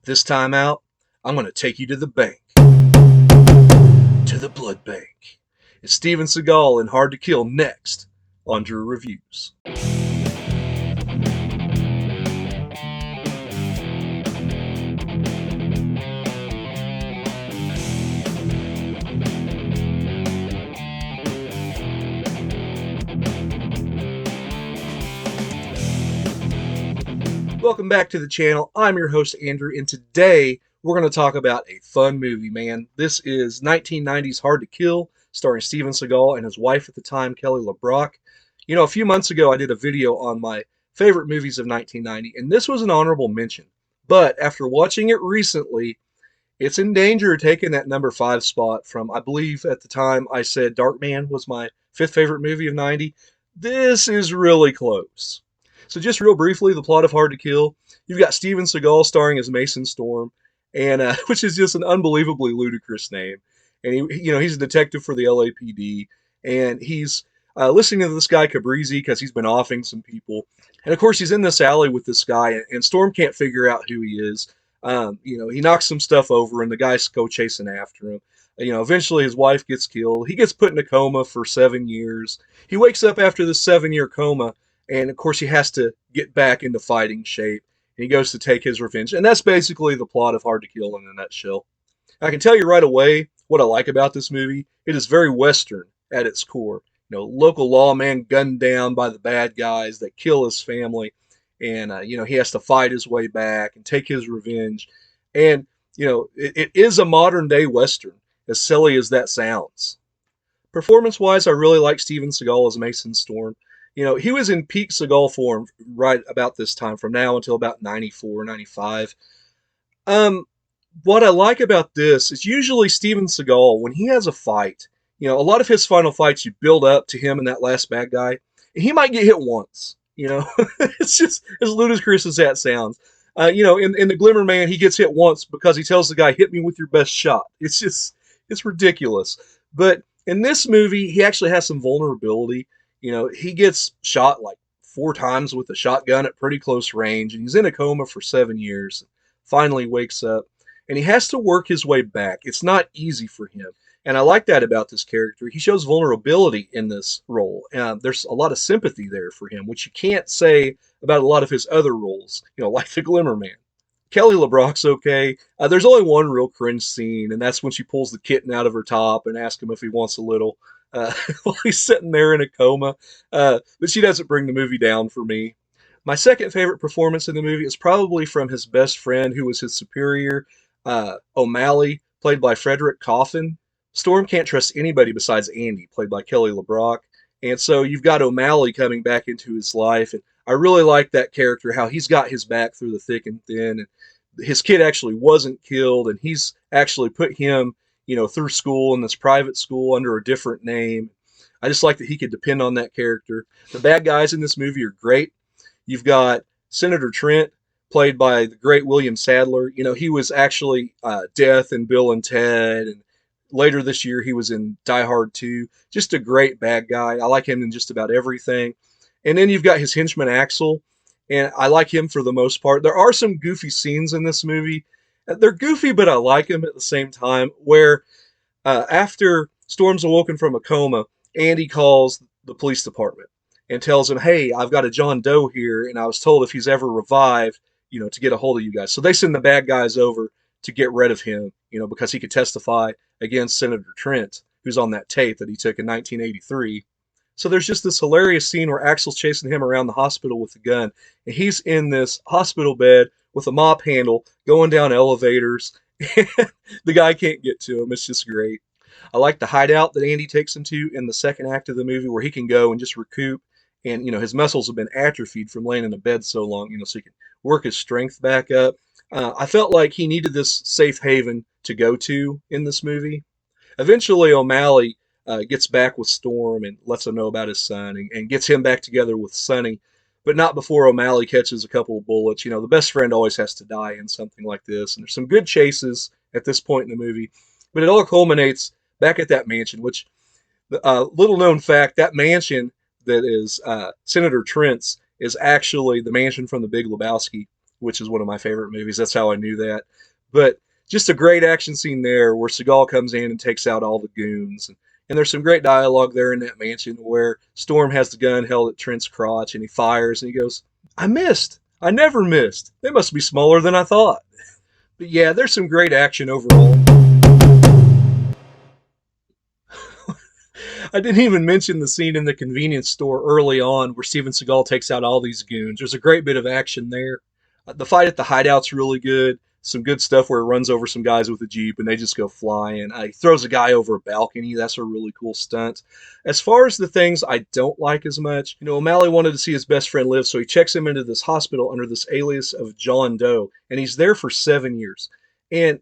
This time out, I'm going to take you to the bank. To the blood bank. It's Steven Seagal in Hard to Kill next on Drew Reviews. Welcome back to the channel. I'm your host, Andrew, and today we're going to talk about a fun movie, man. This is 1990's Hard to Kill, starring Steven Seagal and his wife at the time, Kelly LeBrock. You know, a few months ago, I did a video on my favorite movies of 1990, and this was an honorable mention. But after watching it recently, it's in danger of taking that number 5 spot from, I believe at the time I said Darkman was my 5th favorite movie of 90. This is really close. So just real briefly, the plot of Hard to Kill. You've got Steven Seagal starring as Mason Storm, and which is just an unbelievably ludicrous name. And he's a detective for the LAPD, and he's listening to this guy Cabrizi because he's been offing some people. And of course, he's in this alley with this guy, and Storm can't figure out who he is. He knocks some stuff over, and the guys go chasing after him. Eventually his wife gets killed. He gets put in a coma for 7 years. He wakes up after this 7-year coma. And of course, he has to get back into fighting shape. And he goes to take his revenge. And that's basically the plot of Hard to Kill in a nutshell. I can tell you right away what I like about this movie. It is very Western at its core. Local lawman gunned down by the bad guys that kill his family. And, he has to fight his way back and take his revenge. And, it is a modern day Western, as silly as that sounds. Performance-wise, I really like Steven Seagal as Mason Storm. He was in peak Seagal form right about this time, from now until about 94, 95. What I like about this is usually Steven Seagal, when he has a fight, a lot of his final fights, you build up to him and that last bad guy, and he might get hit once. It's just as ludicrous as that sounds. In The Glimmer Man, he gets hit once because he tells the guy, hit me with your best shot. It's ridiculous. But in this movie, he actually has some vulnerability. He gets shot like 4 times with a shotgun at pretty close range, and he's in a coma for 7 years. Finally wakes up, and he has to work his way back. It's not easy for him, and I like that about this character. He shows vulnerability in this role. There's a lot of sympathy there for him, which you can't say about a lot of his other roles, like The Glimmer Man. Kelly LeBrock's okay. There's only one real cringe scene, and that's when she pulls the kitten out of her top and asks him if he wants a little. While he's sitting there in a coma. But she doesn't bring the movie down for me. My second favorite performance in the movie is probably from his best friend, who was his superior, O'Malley, played by Frederick Coffin. Storm can't trust anybody besides Andy, played by Kelly LeBrock. And so you've got O'Malley coming back into his life. And I really like that character, how he's got his back through the thick and thin. And his kid actually wasn't killed, and he's actually put him through school in this private school under a different name. I just like that he could depend on that character. The bad guys in this movie are great. You've got Senator Trent, played by the great William Sadler. He was actually Death in Bill and Ted, and later this year he was in Die Hard 2. Just a great bad guy. I like him in just about everything. And then you've got his henchman Axel, and I like him for the most part. There are some goofy scenes in this movie. They're goofy, but I like them at the same time, where after Storm's awoken from a coma, Andy calls the police department and tells him, hey, I've got a John Doe here, and I was told if he's ever revived, to get a hold of you guys. So they send the bad guys over to get rid of him, because he could testify against Senator Trent, who's on that tape that he took in 1983. So there's just this hilarious scene where Axel's chasing him around the hospital with a gun, and he's in this hospital bed with a mop handle going down elevators. The guy can't get to him. It's just great. I like the hideout that Andy takes him to in the second act of the movie, where he can go and just recoup. And, his muscles have been atrophied from laying in a bed so long, so he can work his strength back up. I felt like he needed this safe haven to go to in this movie. Eventually, O'Malley gets back with Storm and lets him know about his son, and gets him back together with Sonny. But not before O'Malley catches a couple of bullets. The best friend always has to die in something like this. And there's some good chases at this point in the movie. But it all culminates back at that mansion, which, little known fact, that mansion that is Senator Trent's is actually the mansion from The Big Lebowski. which is one of my favorite movies. That's how I knew that. But just a great action scene there where Seagal comes in and takes out all the goons. And there's some great dialogue there in that mansion where Storm has the gun held at Trent's crotch and he fires and he goes, I missed. I never missed. They must be smaller than I thought. But yeah, there's some great action overall. I didn't even mention the scene in the convenience store early on where Steven Seagal takes out all these goons. There's a great bit of action there. The fight at the Hideout's really good. Some good stuff where it runs over some guys with a Jeep and they just go flying. He throws a guy over a balcony. That's a really cool stunt. As far as the things I don't like as much, O'Malley wanted to see his best friend live, so he checks him into this hospital under this alias of John Doe, and he's there for 7 years. And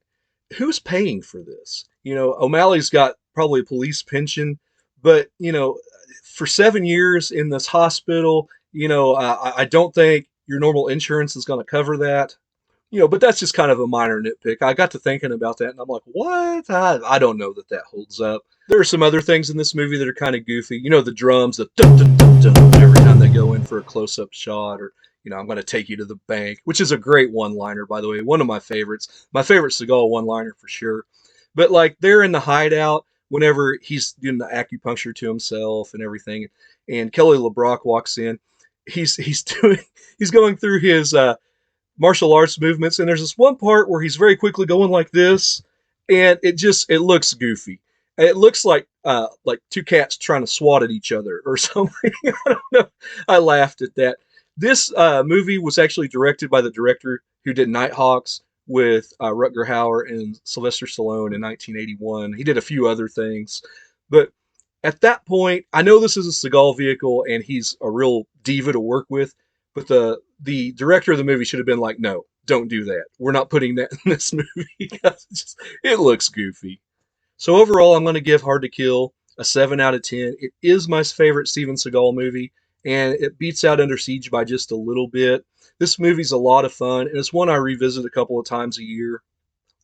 who's paying for this? O'Malley's got probably a police pension, but, for 7 years in this hospital, I don't think your normal insurance is going to cover that. But that's just kind of a minor nitpick. I got to thinking about that, and I'm like, what? I don't know that holds up. There are some other things in this movie that are kind of goofy. The drums, the dun dun dun dun, every time they go in for a close-up shot, or, I'm going to take you to the bank, which is a great one-liner, by the way. One of my favorites. My favorite Seagal one-liner for sure. But, they're in the Hideout whenever he's doing the acupuncture to himself and everything, and Kelly LeBrock walks in. He's going through his martial arts movements, and there's this one part where he's very quickly going like this, and it looks goofy. It looks like two cats trying to swat at each other or something. I don't know. I laughed at that. This movie was actually directed by the director who did Nighthawks with Rutger Hauer and Sylvester Stallone in 1981. He did a few other things, but at that point, I know this is a Seagal vehicle and he's a real diva to work with, but the director of the movie should have been like, no, don't do that. We're not putting that in this movie. It looks goofy. So overall, I'm going to give Hard to Kill a 7 out of 10. It is my favorite Steven Seagal movie, and it beats out Under Siege by just a little bit. This movie's a lot of fun, and it's one I revisit a couple of times a year.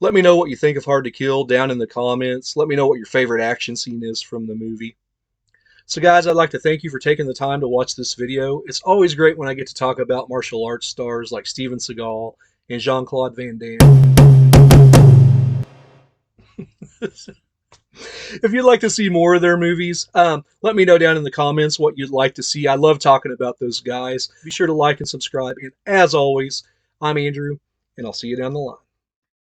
Let me know what you think of Hard to Kill down in the comments. Let me know what your favorite action scene is from the movie. So guys, I'd like to thank you for taking the time to watch this video. It's always great when I get to talk about martial arts stars like Steven Seagal and Jean-Claude Van Damme. If you'd like to see more of their movies, let me know down in the comments what you'd like to see. I love talking about those guys. Be sure to like and subscribe. And as always, I'm Andrew, and I'll see you down the line.